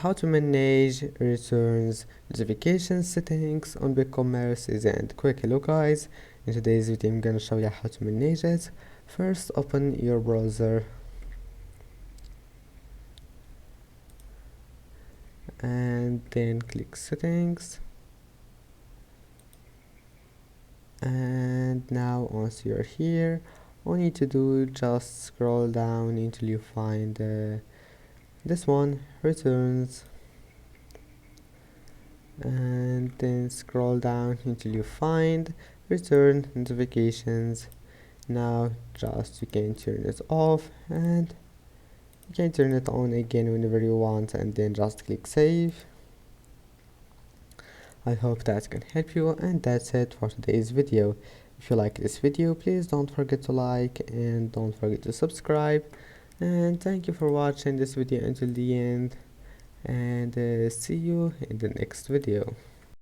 how to manage returns notification settings on Bigcommerce. Easy and quick. Hello guys, in today's video I'm gonna show you how to manage it. First, open your browser and then click settings, and now once you're here, all you need to do, just scroll down until you find this one, returns, and then scroll down until you find return notifications. Now just you can turn it off and you can turn it on again whenever you want, and then just click save. I hope that can help you, and that's it for today's video. If you like this video, please don't forget to like and don't forget to subscribe, and thank you for watching this video until the end, and see you in the next video.